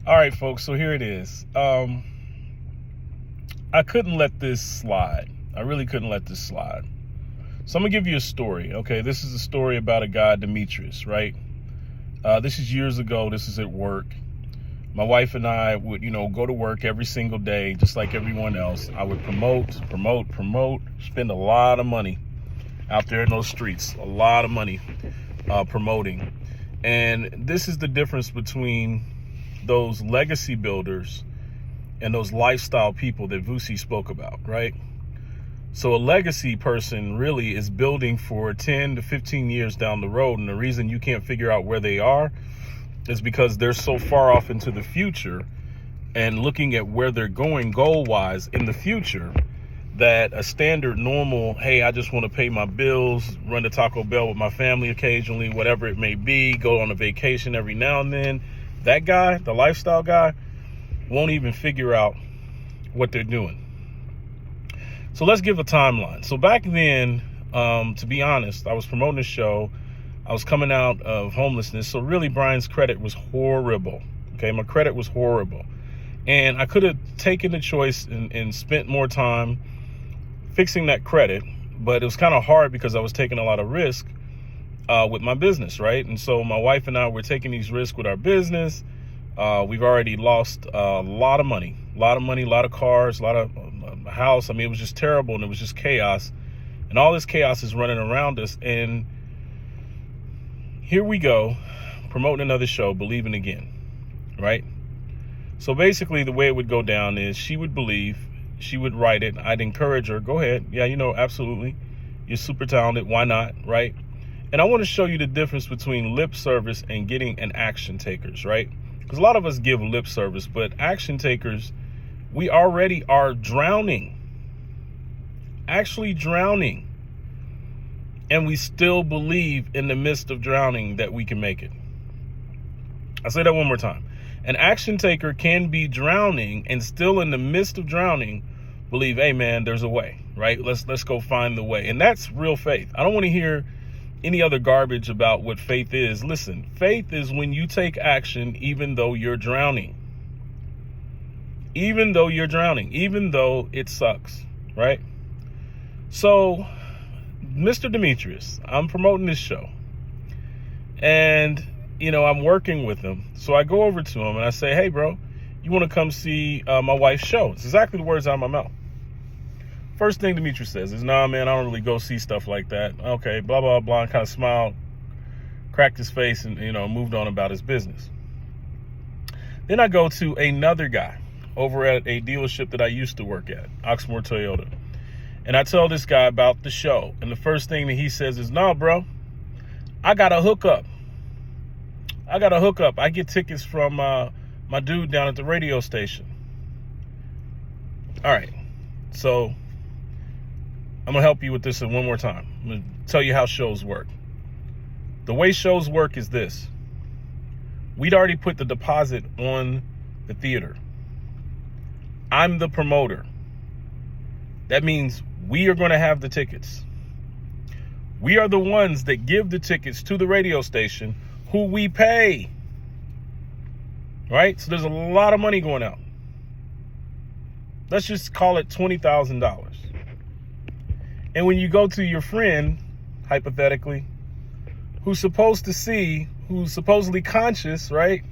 All right, folks, so here it is. I couldn't let this slide. I really couldn't let this slide. So I'm gonna give you a story. Okay, this is a story about a guy, Demetrius, right? This is years ago. This is at work. My wife and I would, go to work every single day, just like everyone else. I would promote, spend a lot of money out there in those streets, a lot of money promoting. And this is the difference between those legacy builders and those lifestyle people that Vusi spoke about, right? So a legacy person really is building for 10 to 15 years down the road. And the reason you can't figure out where they are is because they're so far off into the future and looking at where they're going goal-wise in the future that a standard normal, hey, I just want to pay my bills, run to Taco Bell with my family occasionally, whatever it may be, go on a vacation every now and then. That guy, the lifestyle guy, won't even figure out what they're doing. So let's give a timeline. So back then, to be honest, I was promoting a show. I was coming out of homelessness. So really, Brian's credit was horrible. Okay, my credit was horrible. And I could have taken the choice and spent more time fixing that credit, but it was kind of hard because I was taking a lot of risk with my business, right? And so my wife and I were taking these risks with our business. We've already lost a lot of money, a lot of cars, a lot of house. I mean, it was just terrible, and it was just chaos. And all this chaos is running around us. And here we go, promoting another show, Believing Again, right? So basically the way it would go down is she would believe, she would write it. I'd encourage her, go ahead. Yeah, absolutely. You're super talented. Why not, right? And I want to show you the difference between lip service and getting an action takers, right? Because a lot of us give lip service, but action takers, we already are drowning, actually drowning. And we still believe in the midst of drowning that we can make it. I'll say that one more time. An action taker can be drowning and still in the midst of drowning believe, hey man, there's a way, right? Let's go find the way. And that's real faith. I don't want to hear any other garbage about what faith is. Listen, faith is when you take action even though you're drowning. Even though you're drowning, even though it sucks, right? So, Mr. Demetrius, I'm promoting this show. And, I'm working with him. So I go over to him and I say, hey, bro, you want to come see my wife's show? It's exactly the words out of my mouth. First thing Demetrius says is, nah, man, I don't really go see stuff like that. Okay, blah, blah, blah, and kind of smiled, cracked his face, and, moved on about his business. Then I go to another guy over at a dealership that I used to work at, Oxmoor Toyota. And I tell this guy about the show. And the first thing that he says is, no, bro, I got a hookup. I get tickets from my dude down at the radio station. All right, so I'm going to help you with this one more time. I'm going to tell you how shows work. The way shows work is this. We'd already put the deposit on the theater. I'm the promoter. That means we are going to have the tickets. We are the ones that give the tickets to the radio station who we pay. Right? So there's a lot of money going out. Let's just call it $20,000. And when you go to your friend, hypothetically, who's supposed to see, who's supposedly conscious, right?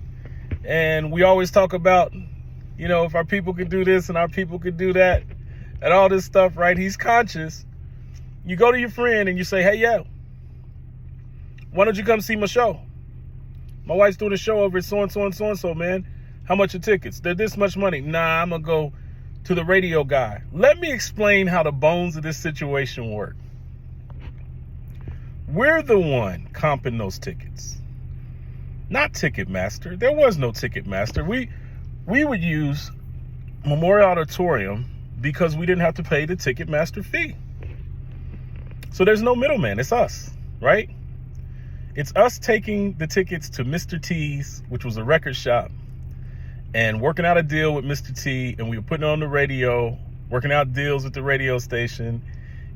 And we always talk about, if our people could do this and our people could do that and all this stuff, right? He's conscious. You go to your friend and you say, hey, yo, why don't you come see my show? My wife's doing a show over at so-and-so and so-and-so, man. How much are tickets? They're this much money. Nah, I'm going to go to the radio guy. Let me explain how the bones of this situation work. We're the one comping those tickets, not Ticketmaster. There was no Ticketmaster. We would use Memorial Auditorium because we didn't have to pay the Ticketmaster fee. So there's no middleman. It's us, right? It's us taking the tickets to Mr. T's, which was a record shop, and working out a deal with Mr. T, and we were putting it on the radio, working out deals with the radio station,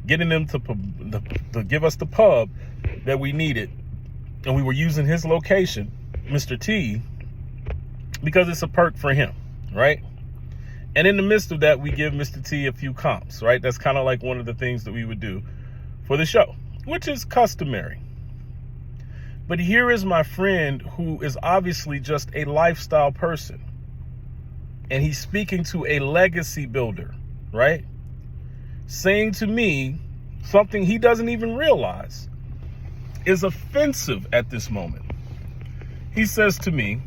getting them to give us the pub that we needed. And we were using his location, Mr. T, because it's a perk for him, right? And in the midst of that, we give Mr. T a few comps, right? That's kind of like one of the things that we would do for the show, which is customary. But here is my friend who is obviously just a lifestyle person. And he's speaking to a legacy builder, right? Saying to me something he doesn't even realize is offensive at this moment. He says to me,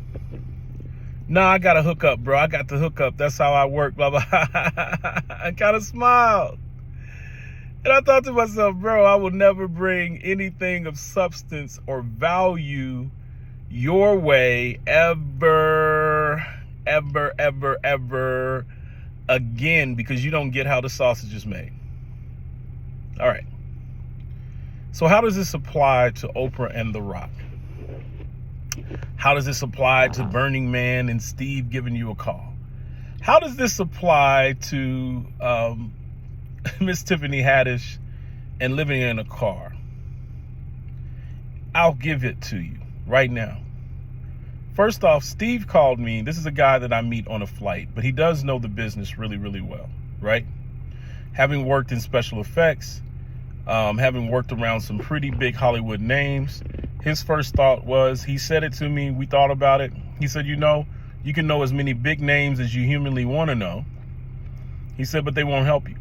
"Nah, I got to hook up, bro. I got to hook up. That's how I work, blah, blah." I kind of smiled. And I thought to myself, bro, I will never bring anything of substance or value your way ever again, because you don't get how the sausage is made. All right. So how does this apply to Oprah and The Rock? How does this apply to Burning Man and Steve giving you a call? How does this apply to Miss Tiffany Haddish and living in a car? I'll give it to you right now. First off, Steve called me. This is a guy that I meet on a flight, but he does know the business really, really well, right? Having worked in special effects, having worked around some pretty big Hollywood names, his first thought was, he said it to me, we thought about it. He said, you can know as many big names as you humanly want to know. He said, but they won't help you.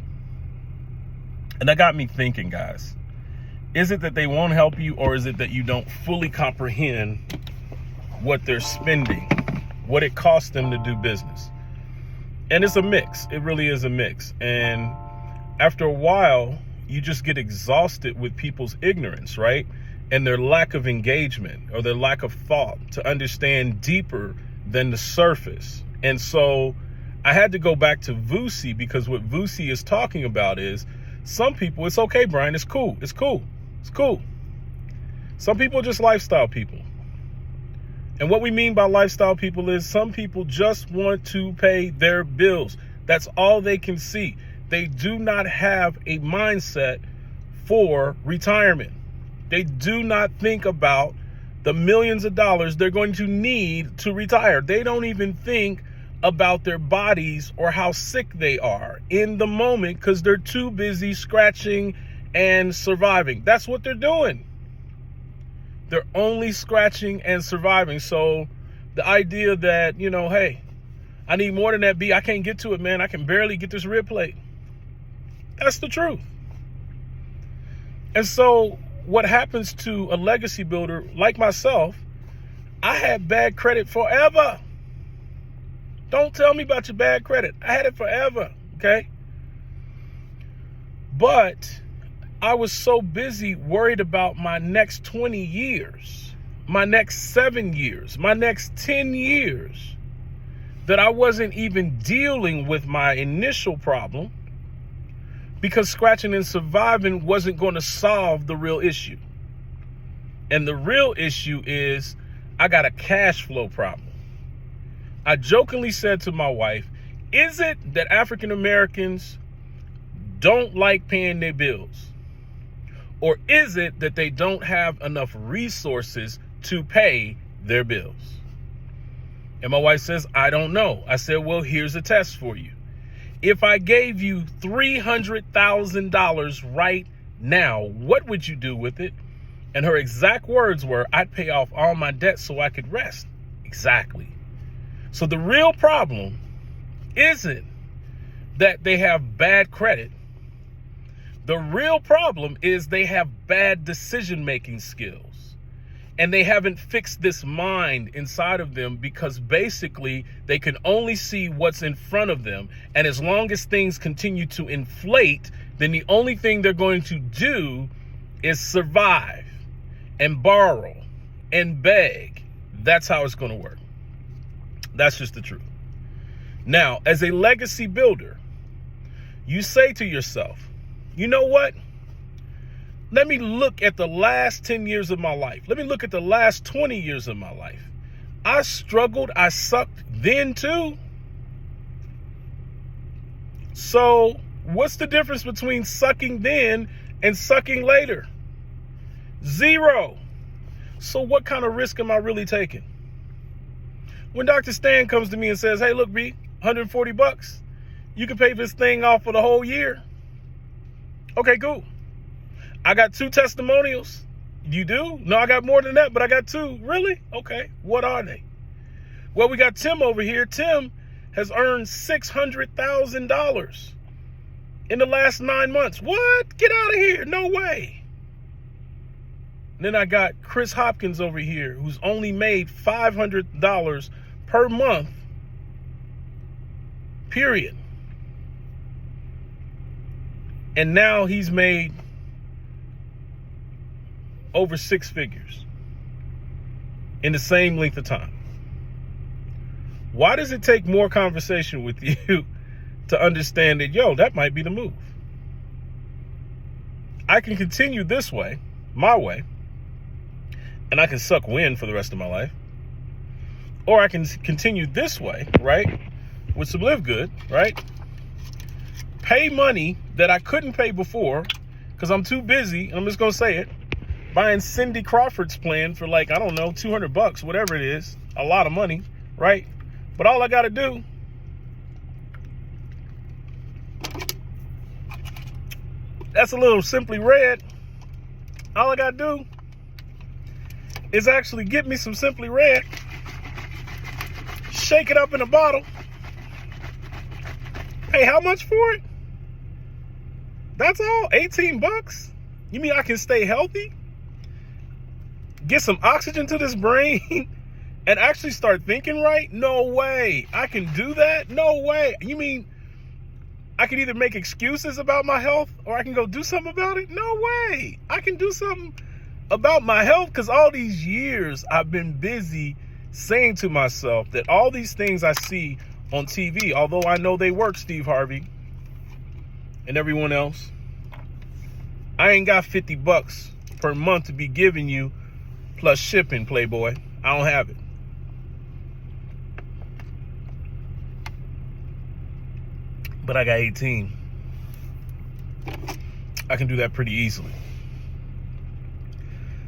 And that got me thinking, guys. Is it that they won't help you, or is it that you don't fully comprehend what they're spending, what it costs them to do business? And it's a mix. It really is a mix. And after a while, you just get exhausted with people's ignorance, right? And their lack of engagement or their lack of thought to understand deeper than the surface. And so I had to go back to Vusi, because what Vusi is talking about is some people, it's okay, Brian, it's cool. Some people are just lifestyle people. And what we mean by lifestyle people is some people just want to pay their bills. That's all they can see. They do not have a mindset for retirement. They do not think about the millions of dollars they're going to need to retire. They don't even think about their bodies or how sick they are in the moment, because they're too busy scratching and surviving. That's what they're doing. They're only scratching and surviving. So the idea that, hey, I need more than that, I can't get to it, man. I can barely get this rib plate. That's the truth. And so what happens to a legacy builder like myself, I had bad credit forever. Don't tell me about your bad credit. I had it forever, okay? But I was so busy worried about my next 20 years, my next 7 years, my next 10 years, that I wasn't even dealing with my initial problem, because scratching and surviving wasn't going to solve the real issue. And the real issue is I got a cash flow problem. I jokingly said to my wife, is it that African Americans don't like paying their bills? Or is it that they don't have enough resources to pay their bills? And my wife says, I don't know. I said, well, here's a test for you. If I gave you $300,000 right now, what would you do with it? And her exact words were, I'd pay off all my debts so I could rest. Exactly. So the real problem isn't that they have bad credit. The real problem is they have bad decision-making skills. And they haven't fixed this mind inside of them, because basically they can only see what's in front of them. And as long as things continue to inflate, then the only thing they're going to do is survive and borrow and beg. That's how it's going to work. That's just the truth. Now, as a legacy builder, you say to yourself, you know what? Let me look at the last 10 years of my life. Let me look at the last 20 years of my life. I struggled. I sucked then too. So what's the difference between sucking then and sucking later? Zero. So what kind of risk am I really taking? When Dr. Stan comes to me and says, hey, look, B, 140 bucks, you can pay this thing off for the whole year. Okay, cool. I got 2 testimonials. You do? No, I got more than that, but I got 2. Really? Okay. What are they? Well, we got Tim over here. Tim has earned $600,000 in the last 9 months. What? Get out of here. No way. And then I got Chris Hopkins over here, who's only made $500 per month, period. And now he's made over 6 figures in the same length of time. Why does it take more conversation with you to understand that, yo, that might be the move? I can continue this way, my way, and I can suck wind for the rest of my life. Or I can continue this way, right, with some live good, right? Pay money that I couldn't pay before because I'm too busy, and I'm just going to say it, buying Cindy Crawford's plan for like, I don't know, 200 bucks, whatever it is, a lot of money, right? But all I got to do that's a little Simply Red. All I got to do is actually get me some Simply Red, shake it up in a bottle, pay how much for it? That's all, 18 bucks? You mean I can stay healthy? Get some oxygen to this brain and actually start thinking right? No way. I can do that? No way. You mean I can either make excuses about my health or I can go do something about it? No way. I can do something about my health because all these years I've been busy saying to myself that all these things I see on TV, although I know they work, Steve Harvey and everyone else, I ain't got 50 bucks per month to be giving you plus shipping, Playboy. I don't have it. But I got 18. I can do that pretty easily.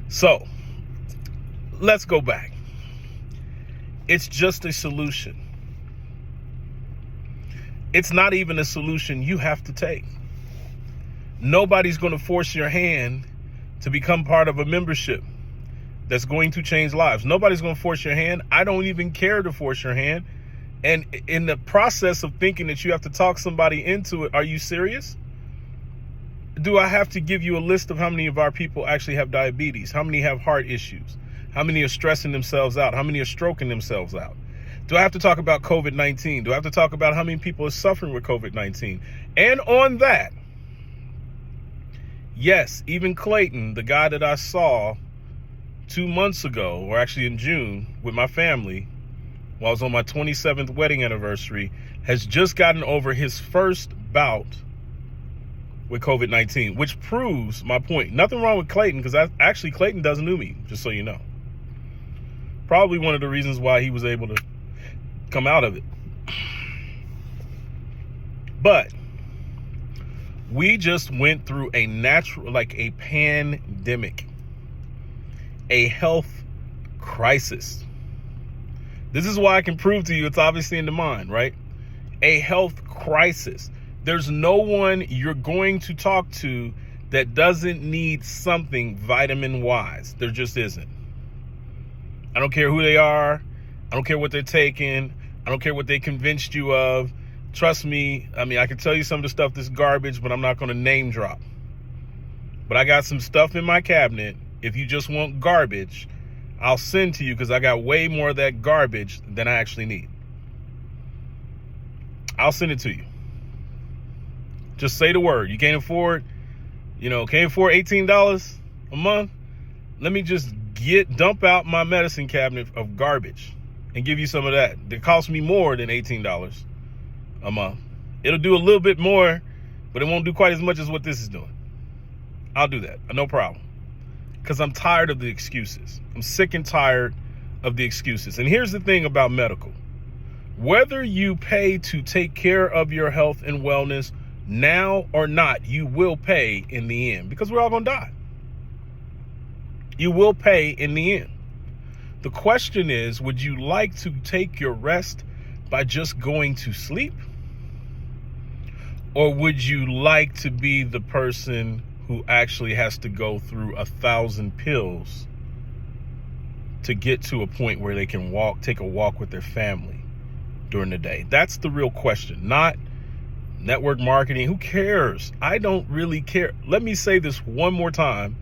So, let's go back. It's just a solution. It's not even a solution you have to take. Nobody's going to force your hand to become part of a membership that's going to change lives. Nobody's going to force your hand. I don't even care to force your hand. And in the process of thinking that you have to talk somebody into it, are you serious? Do I have to give you a list of how many of our people actually have diabetes? How many have heart issues? How many are stressing themselves out? How many are stroking themselves out? Do I have to talk about COVID-19? Do I have to talk about how many people are suffering with COVID-19? And on that, yes, even Clayton, the guy that I saw 2 months ago, or actually in June, with my family, while I was on my 27th wedding anniversary, has just gotten over his first bout with COVID-19, which proves my point. Nothing wrong with Clayton, because actually Clayton doesn't know me, just so you know. Probably one of the reasons why he was able to come out of it. But we just went through a natural, like a pandemic, a health crisis. This is why I can prove to you it's obviously in the mind, right? A health crisis. There's no one you're going to talk to that doesn't need something vitamin-wise. There just isn't. I don't care who they are. I don't care what they're taking. I don't care what they convinced you of. Trust me, I mean, I can tell you some of the stuff that's garbage, but I'm not going to name drop. But I got some stuff in my cabinet. If you just want garbage, I'll send to you because I got way more of that garbage than I actually need. I'll send it to you. Just say the word. You can't afford, can't afford $18 a month. Let me just dump out my medicine cabinet of garbage and give you some of that. It costs me more than $18 a month. It'll do a little bit more, but it won't do quite as much as what this is doing. I'll do that. No problem. Because I'm tired of the excuses. I'm sick and tired of the excuses. And here's the thing about medical. Whether you pay to take care of your health and wellness now or not, you will pay in the end because we're all going to die. You will pay in the end. The question is, would you like to take your rest by just going to sleep? Or would you like to be the person who actually has to go through 1,000 pills to get to a point where they can take a walk with their family during the day? That's the real question, not network marketing. Who cares? I don't really care. Let me say this one more time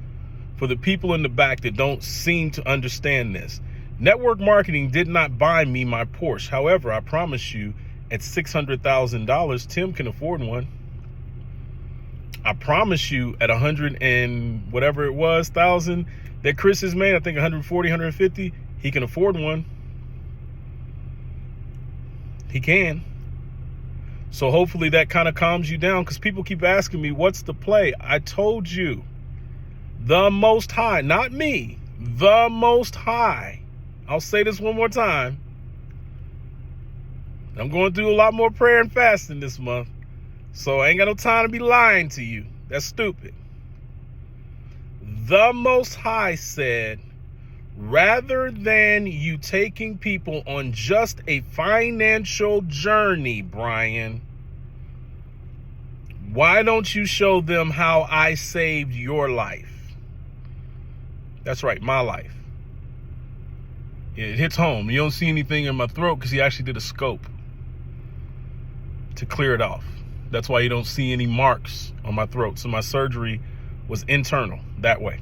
for the people in the back that don't seem to understand this. Network marketing did not buy me my Porsche. However, I promise you, at $600,000, Tim can afford one. I promise you, at 100 and whatever it was, thousand that Chris has made, I think 140, 150, he can afford one. He can. So hopefully that kind of calms you down, because people keep asking me, what's the play? I told you, the Most High, not me, the Most High. I'll say this one more time. I'm going through a lot more prayer and fasting this month, so I ain't got no time to be lying to you. That's stupid. The Most High said, rather than you taking people on just a financial journey, Brian, why don't you show them how I saved your life? That's right, my life. It hits home. You don't see anything in my throat because he actually did a scope to clear it off. That's why you don't see any marks on my throat. So my surgery was internal that way.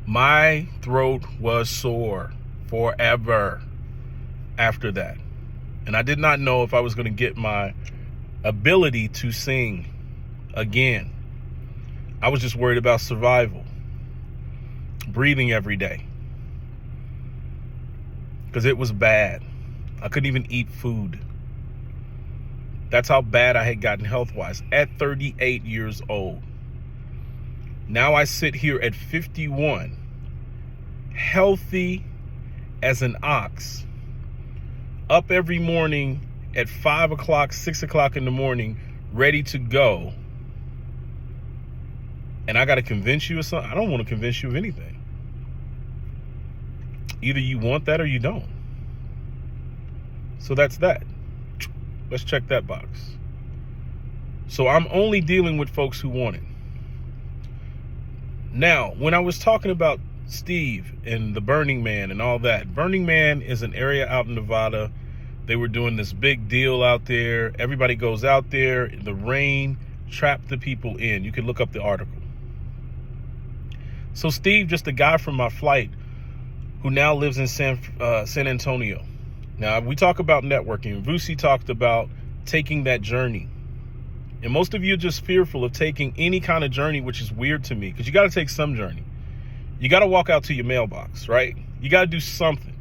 My throat was sore forever after that. And I did not know if I was going to get my ability to sing again. I was just worried about survival, breathing every day, because it was bad. I couldn't even eat food. That's how bad I had gotten health-wise at 38 years old. Now I sit here at 51, healthy as an ox, up every morning at 5 o'clock, 6 o'clock in the morning, ready to go. And I got to convince you of something? I don't want to convince you of anything. Either you want that or you don't. So that's that. Let's check that box. So I'm only dealing with folks who want it. Now, when I was talking about Steve and the Burning Man and all that, Burning Man is an area out in Nevada. They were doing this big deal out there. Everybody goes out there. The rain trapped the people in. You can look up the article. So Steve, just a guy from my flight who now lives in San Antonio. Now, we talk about networking. Vusi talked about taking that journey. And most of you are just fearful of taking any kind of journey, which is weird to me, because you got to take some journey. You got to walk out to your mailbox, right? You got to do something.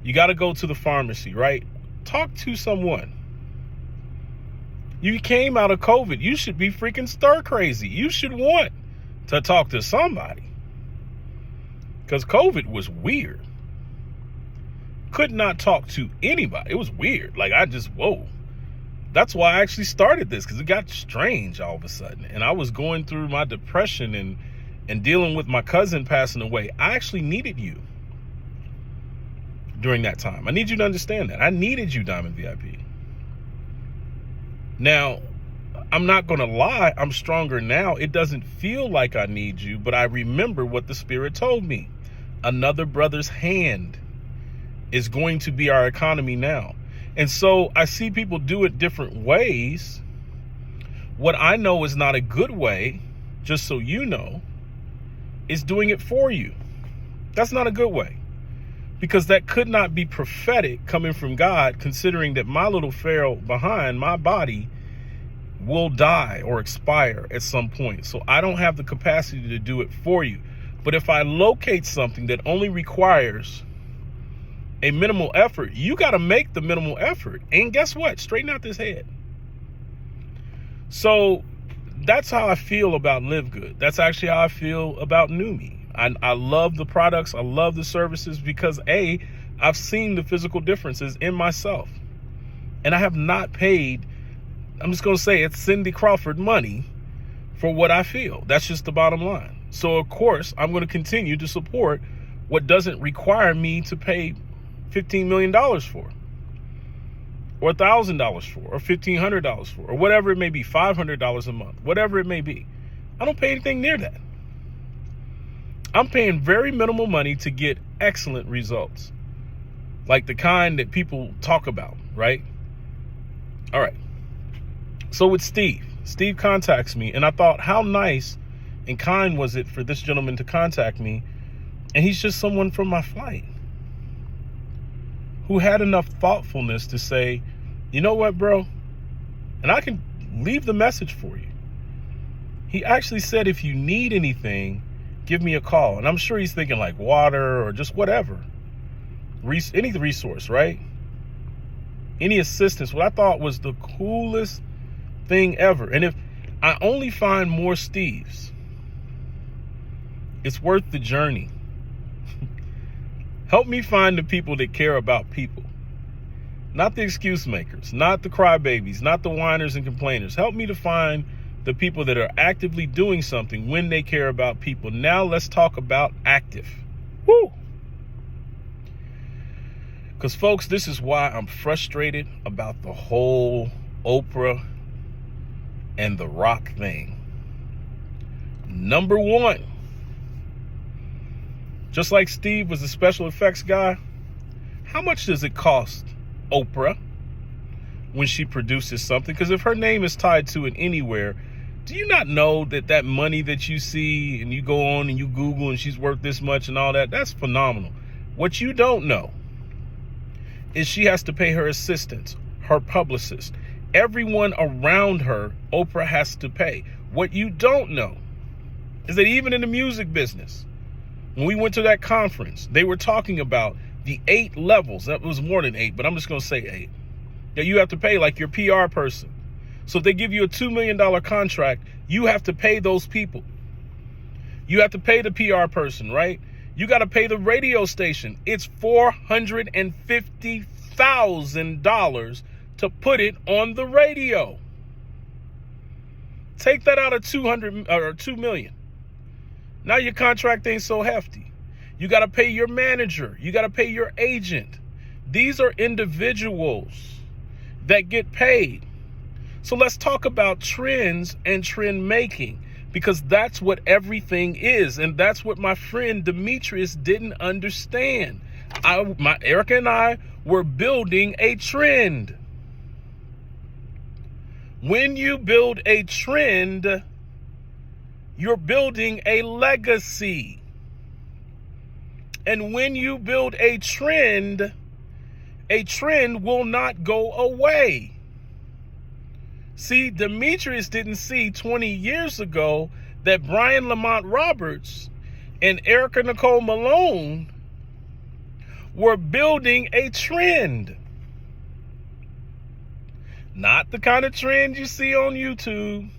You got to go to the pharmacy, right? Talk to someone. You came out of COVID. You should be freaking stir crazy. You should want to talk to somebody, because COVID was weird. Could not talk to anybody. It was weird. Like, whoa. That's why I actually started this, because it got strange all of a sudden. And I was going through my depression and dealing with my cousin passing away. I actually needed you during that time. I need you to understand that. I needed you, Diamond VIP. Now, I'm not going to lie. I'm stronger now. It doesn't feel like I need you, but I remember what the Spirit told me. Another brother's hand is going to be our economy now. And so I see people do it different ways. What I know is not a good way, just so you know, is doing it for you. That's not a good way, because that could not be prophetic coming from God, considering that my little frail behind, my body, will die or expire at some point. So I don't have the capacity to do it for you. But if I locate something that only requires a minimal effort, you got to make the minimal effort. And guess what? Straighten out this head. So that's how I feel about Live Good. That's actually how I feel about Numi. I love the products. I love the services because I've seen the physical differences in myself. And I have not paid, I'm just going to say it's Cindy Crawford money for what I feel. That's just the bottom line. So of course, I'm going to continue to support what doesn't require me to pay $15 million for, or $1,000 for, or $1,500 for, or whatever it may be, $500 a month, whatever it may be. I don't pay anything near that. I'm paying very minimal money to get excellent results, like the kind that people talk about, right? All right. So with Steve contacts me, and I thought, how nice and kind was it for this gentleman to contact me? And he's just someone from my flight who had enough thoughtfulness to say, you know what, bro? And I can leave the message for you. He actually said, if you need anything, give me a call. And I'm sure he's thinking like water or just whatever. Any resource, right? Any assistance. What I thought was the coolest thing ever. And if I only find more Steves, it's worth the journey. Help me find the people that care about people. Not the excuse makers, not the crybabies, not the whiners and complainers. Help me to find the people that are actively doing something when they care about people. Now let's talk about active. Woo! Because folks, this is why I'm frustrated about the whole Oprah and The Rock thing. Number one, just like Steve was a special effects guy, how much does it cost Oprah when she produces something? Because if her name is tied to it anywhere, do you not know that that money that you see and you go on and you Google and she's worth this much and all that, that's phenomenal. What you don't know is she has to pay her assistants, her publicist, everyone around her, Oprah has to pay. What you don't know is that even in the music business, when we went to that conference, they were talking about the 8 levels. That was more than 8, but I'm just going to say 8. That you have to pay, like your PR person. So if they give you a $2 million contract, you have to pay those people. You have to pay the PR person, right? You got to pay the radio station. It's $450,000 to put it on the radio. Take that out of $2 million. Now your contract ain't so hefty. You got to pay your manager. You got to pay your agent. These are individuals that get paid. So let's talk about trends and trend making, because that's what everything is. And that's what my friend Demetrius didn't understand. Erica and I were building a trend. When you build a trend, you're building a legacy. And when you build a trend will not go away. See, Demetrius didn't see 20 years ago that Brian Lamont Roberts and Erica Nicole Malone were building a trend. Not the kind of trend you see on YouTube.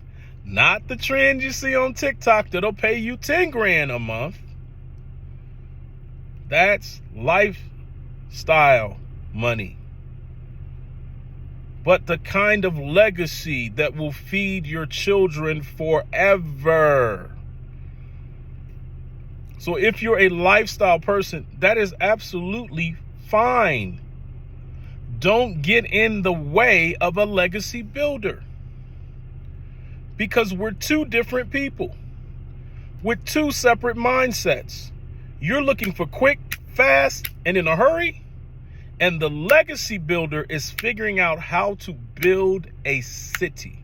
Not the trend you see on TikTok that'll pay you 10 grand a month. That's lifestyle money. But the kind of legacy that will feed your children forever. So if you're a lifestyle person, that is absolutely fine. Don't get in the way of a legacy builder. Because we're two different people with two separate mindsets. You're looking for quick, fast, and in a hurry. And the legacy builder is figuring out how to build a city.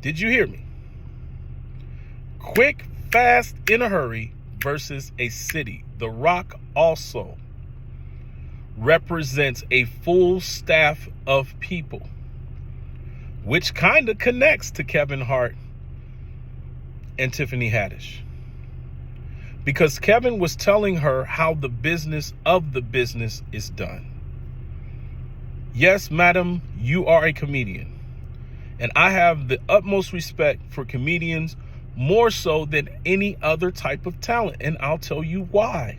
Did you hear me? Quick, fast, in a hurry versus a city. The Rock also represents a full staff of people, which kind of connects to Kevin Hart and Tiffany Haddish. Because Kevin was telling her how the business of the business is done. Yes, madam, you are a comedian. And I have the utmost respect for comedians, more so than any other type of talent. And I'll tell you why.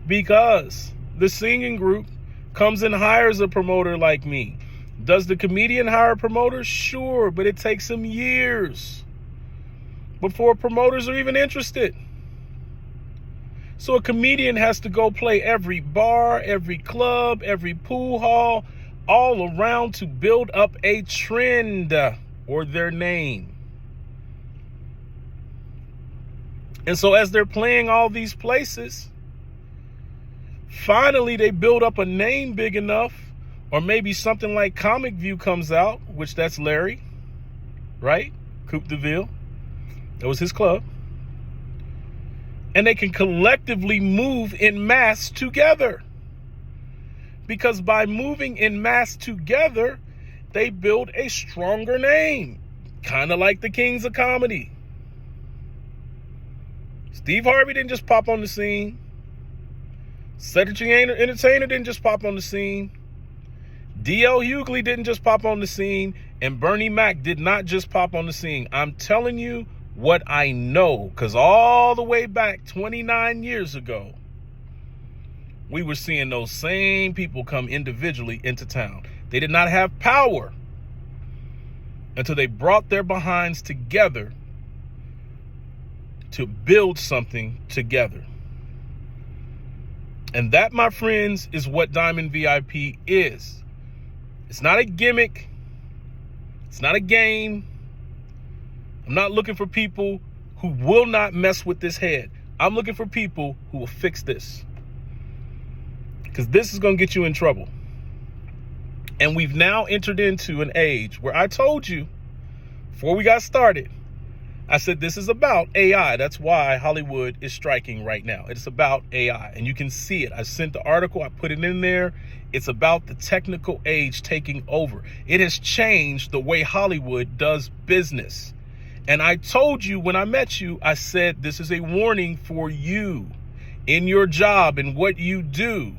Because the singing group comes and hires a promoter like me. Does the comedian hire a promoter? Sure, but it takes them years before promoters are even interested. So a comedian has to go play every bar, every club, every pool hall, all around to build up a trend or their name. And so as they're playing all these places, finally they build up a name big enough, or maybe something like Comic View comes out, which that's Larry, right? Coupe de Ville. That was his club. And they can collectively move in mass together. Because by moving in mass together, they build a stronger name. Kind of like the Kings of Comedy. Steve Harvey didn't just pop on the scene. Cedric the Entertainer didn't just pop on the scene. D.L. Hughley didn't just pop on the scene. And Bernie Mac did not just pop on the scene. I'm telling you what I know, because all the way back 29 years ago, we were seeing those same people come individually into town. They did not have power until they brought their behinds together to build something together. And that, my friends, is what Diamond VIP is. It's not a gimmick. It's not a game. I'm not looking for people who will not mess with this head. I'm looking for people who will fix this. Because this is going to get you in trouble. And we've now entered into an age where I told you, before we got started, I said this is about AI. That's why Hollywood is striking right now. It's about AI. And you can see it. I sent the article. I put it in there. It's about the technical age taking over. It has changed the way Hollywood does business. And I told you when I met you, I said this is a warning for you in your job and what you do,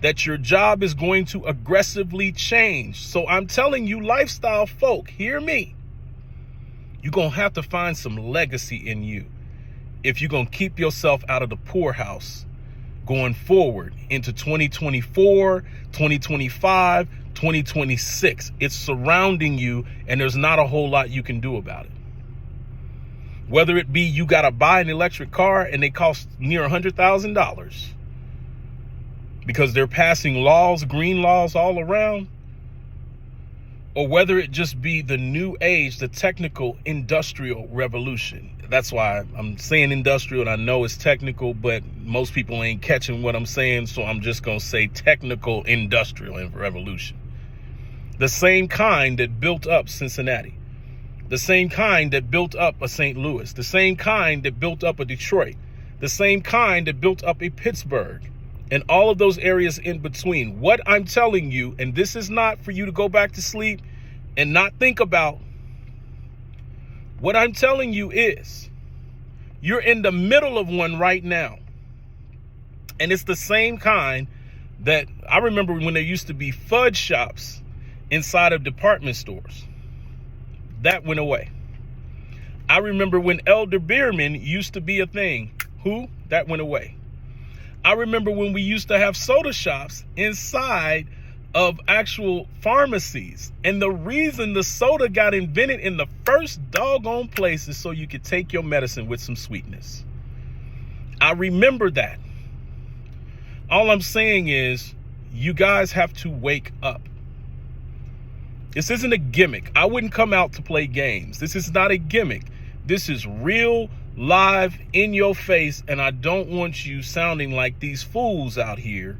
that your job is going to aggressively change. So I'm telling you, lifestyle folk, hear me. You're going to have to find some legacy in you if you're going to keep yourself out of the poorhouse going forward into 2024, 2025, 2026. It's surrounding you, and there's not a whole lot you can do about it. Whether it be you got to buy an electric car and they cost near $100,000 because they're passing laws, green laws all around, or whether it just be the new age, the technical industrial revolution. That's why I'm saying industrial, and I know it's technical, but most people ain't catching what I'm saying, so I'm just going to say technical industrial revolution. The same kind that built up Cincinnati. The same kind that built up a St. Louis. The same kind that built up a Detroit. The same kind that built up a Pittsburgh. And all of those areas in between. What I'm telling you, and this is not for you to go back to sleep and not think about. What I'm telling you is, you're in the middle of one right now. And it's the same kind that I remember when there used to be fudge shops inside of department stores. That went away. I remember when Elder Beerman used to be a thing. That went away. I remember when we used to have soda shops inside of actual pharmacies. And the reason the soda got invented in the first doggone place is so you could take your medicine with some sweetness. I remember that. All I'm saying is, you guys have to wake up. This isn't a gimmick. I wouldn't come out to play games. This is not a gimmick. This is real, live, in your face, and I don't want you sounding like these fools out here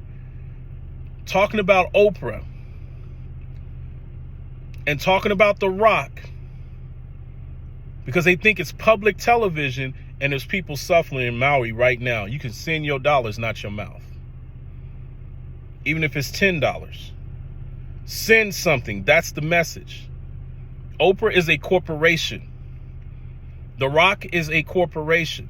talking about Oprah and talking about The Rock because they think it's public television and there's people suffering in Maui right now. You can send your dollars, not your mouth. Even if it's $10. Send something. That's the message. Oprah is a corporation. The Rock is a corporation.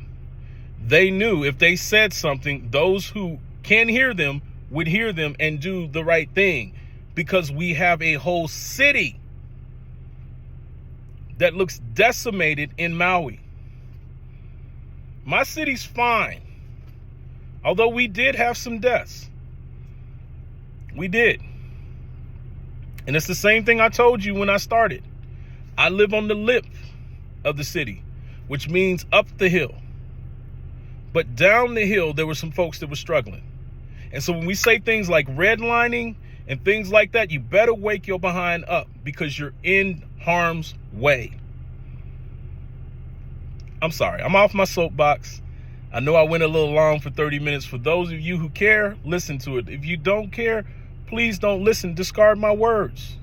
They knew if they said something, those who can hear them would hear them and do the right thing, because we have a whole city that looks decimated in Maui. My city's fine, although we did have some deaths. We did. And it's the same thing I told you when I started. I live on the lip of the city, which means up the hill. But down the hill, there were some folks that were struggling. And so when we say things like redlining and things like that, you better wake your behind up because you're in harm's way. I'm sorry, I'm off my soapbox. I know I went a little long for 30 minutes. For those of you who care, listen to it. If you don't care, please don't listen. Discard my words.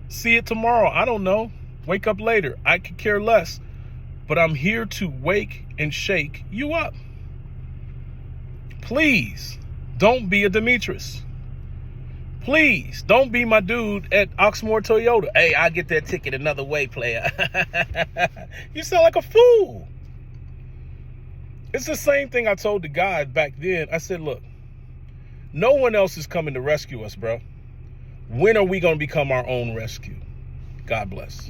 See it tomorrow. I don't know. Wake up later. I could care less. But I'm here to wake and shake you up. Please don't be a Demetrius. Please don't be my dude at Oxmoor Toyota. Hey, I get that ticket another way, player. You sound like a fool. It's the same thing I told the guy back then. I said, look, no one else is coming to rescue us, bro. When are we going to become our own rescue? God bless.